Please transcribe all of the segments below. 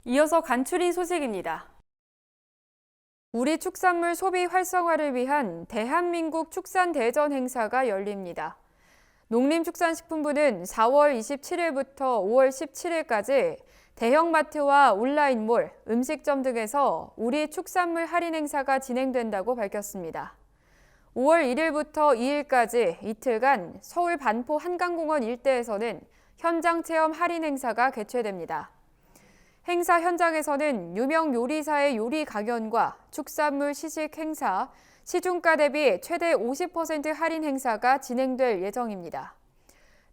이어서 간추린 소식입니다. 우리 축산물 소비 활성화를 위한 대한민국 축산대전 행사가 열립니다. 농림축산식품부는 4월 27일부터 5월 17일까지 대형마트와 온라인몰, 음식점 등에서 우리 축산물 할인 행사가 진행된다고 밝혔습니다. 5월 1일부터 2일까지 이틀간 서울 반포 한강공원 일대에서는 현장 체험 할인 행사가 개최됩니다. 행사 현장에서는 유명 요리사의 요리 강연과 축산물 시식 행사, 시중가 대비 최대 50% 할인 행사가 진행될 예정입니다.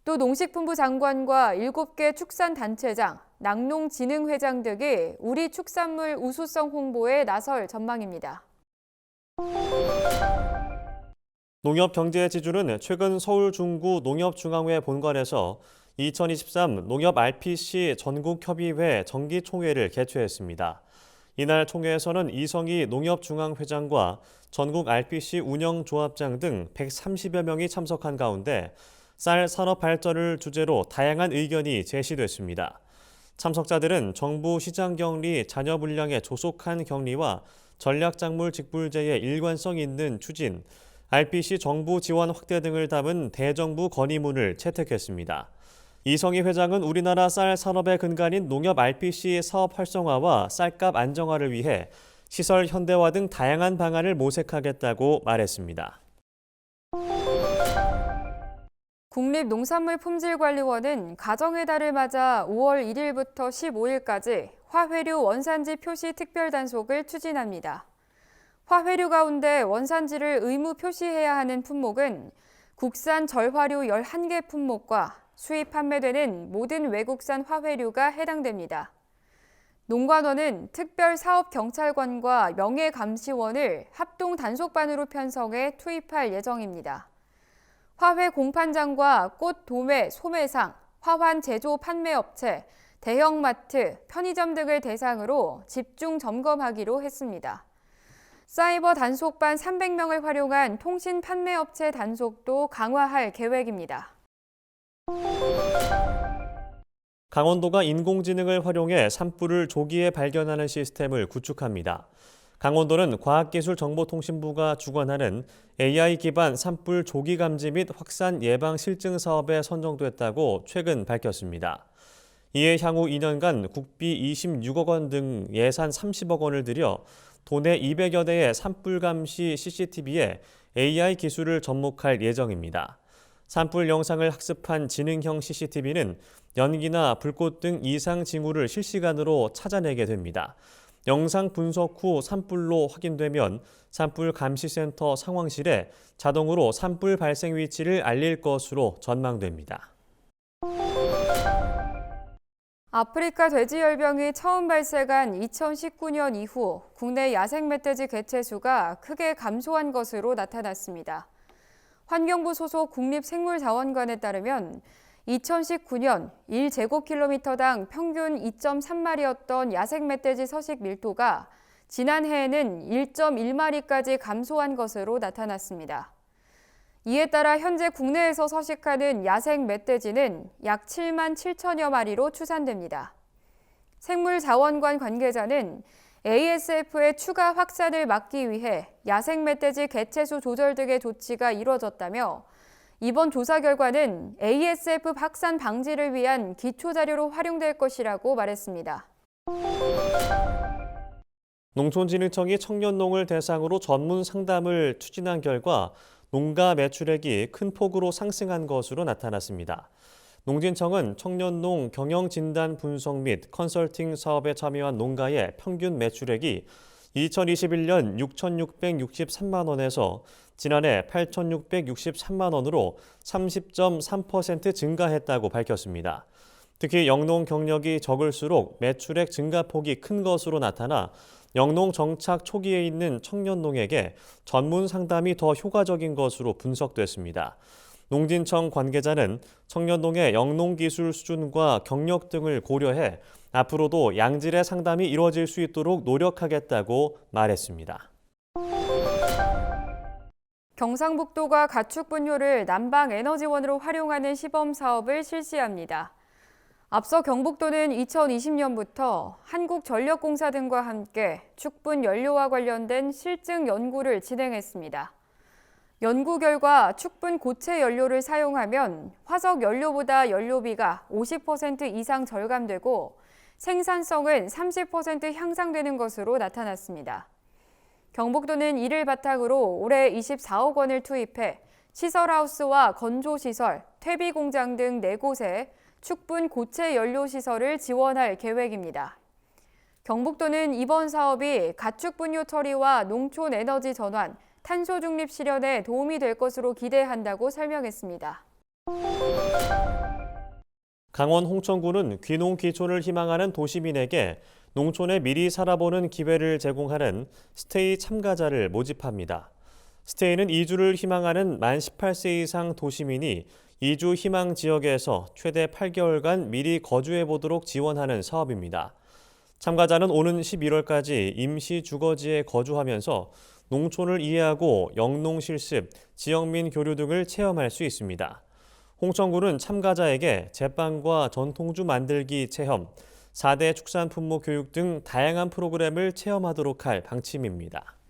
또 농식품부 장관과 7개 축산단체장, 낙농진흥회장 등이 우리 축산물 우수성 홍보에 나설 전망입니다. 농협경제지주는 최근 서울 중구 농협중앙회 본관에서 2023 농협 RPC 전국협의회 정기총회를 개최했습니다. 이날 총회에서는 이성희 농협중앙회장과 전국 RPC 운영조합장 등 130여 명이 참석한 가운데 쌀 산업 발전을 주제로 다양한 의견이 제시됐습니다. 참석자들은 정부 시장경리 잔여 물량의 조속한 격리와 전략작물 직불제의 일관성 있는 추진, RPC 정부 지원 확대 등을 담은 대정부 건의문을 채택했습니다. 이성희 회장은 우리나라 쌀 산업의 근간인 농협 RPC 사업 활성화와 쌀값 안정화를 위해 시설 현대화 등 다양한 방안을 모색하겠다고 말했습니다. 국립농산물품질관리원은 가정의 달을 맞아 5월 1일부터 15일까지 화훼류 원산지 표시 특별단속을 추진합니다. 화훼류 가운데 원산지를 의무 표시해야 하는 품목은 국산 절화류 11개 품목과 수입 판매되는 모든 외국산 화훼류가 해당됩니다. 농관원은 특별사업경찰관과 명예감시원을 합동 단속반으로 편성해 투입할 예정입니다. 화훼 공판장과 꽃 도매 소매상, 화환 제조 판매업체, 대형마트, 편의점 등을 대상으로 집중 점검하기로 했습니다. 사이버 단속반 300명을 활용한 통신 판매업체 단속도 강화할 계획입니다. 강원도가 인공지능을 활용해 산불을 조기에 발견하는 시스템을 구축합니다. 강원도는 과학기술정보통신부가 주관하는 AI 기반 산불 조기 감지 및 확산 예방 실증 사업에 선정됐다고 최근 밝혔습니다. 이에 향후 2년간 국비 26억 원 등 예산 30억 원을 들여 도내 200여 대의 산불 감시 CCTV에 AI 기술을 접목할 예정입니다. 산불 영상을 학습한 지능형 CCTV는 연기나 불꽃 등 이상 징후를 실시간으로 찾아내게 됩니다. 영상 분석 후 산불로 확인되면 산불 감시센터 상황실에 자동으로 산불 발생 위치를 알릴 것으로 전망됩니다. 아프리카 돼지열병이 처음 발생한 2019년 이후 국내 야생 멧돼지 개체 수가 크게 감소한 것으로 나타났습니다. 환경부 소속 국립생물자원관에 따르면 2019년 1제곱킬로미터당 평균 2.3마리였던 야생 멧돼지 서식 밀도가 지난해에는 1.1마리까지 감소한 것으로 나타났습니다. 이에 따라 현재 국내에서 서식하는 야생 멧돼지는 약 7만 7천여 마리로 추산됩니다. 생물자원관 관계자는 ASF의 추가 확산을 막기 위해 야생 멧돼지 개체수 조절 등의 조치가 이뤄졌다며 이번 조사 결과는 ASF 확산 방지를 위한 기초자료로 활용될 것이라고 말했습니다. 농촌진흥청이 청년농을 대상으로 전문 상담을 추진한 결과 농가 매출액이 큰 폭으로 상승한 것으로 나타났습니다. 농진청은 청년농 경영진단 분석 및 컨설팅 사업에 참여한 농가의 평균 매출액이 2021년 6,663만 원에서 지난해 8,663만 원으로 30.3% 증가했다고 밝혔습니다. 특히 영농 경력이 적을수록 매출액 증가폭이 큰 것으로 나타나 영농 정착 초기에 있는 청년농에게 전문 상담이 더 효과적인 것으로 분석됐습니다. 농진청 관계자는 청년농의 영농기술 수준과 경력 등을 고려해 앞으로도 양질의 상담이 이루어질 수 있도록 노력하겠다고 말했습니다. 경상북도가 가축분효를 난방에너지원으로 활용하는 시범 사업을 실시합니다. 앞서 경북도는 2020년부터 한국전력공사 등과 함께 축분 연료와 관련된 실증 연구를 진행했습니다. 연구 결과 축분 고체 연료를 사용하면 화석 연료보다 연료비가 50% 이상 절감되고 생산성은 30% 향상되는 것으로 나타났습니다. 경북도는 이를 바탕으로 올해 24억 원을 투입해 시설하우스와 건조시설, 퇴비공장 등 4곳에 축분 고체 연료 시설을 지원할 계획입니다. 경북도는 이번 사업이 가축분유 처리와 농촌 에너지 전환, 탄소 중립 실현에 도움이 될 것으로 기대한다고 설명했습니다. 강원 홍천군은 귀농 귀촌을 희망하는 도시민에게 농촌에 미리 살아보는 기회를 제공하는 스테이 참가자를 모집합니다. 스테이는 이주를 희망하는 만 18세 이상 도시민이 이주 희망 지역에서 최대 8개월간 미리 거주해 보도록 지원하는 사업입니다. 참가자는 오는 11월까지 임시 주거지에 거주하면서 농촌을 이해하고 영농 실습, 지역민 교류 등을 체험할 수 있습니다. 홍천군은 참가자에게 제빵과 전통주 만들기 체험, 4대 축산품목 교육 등 다양한 프로그램을 체험하도록 할 방침입니다.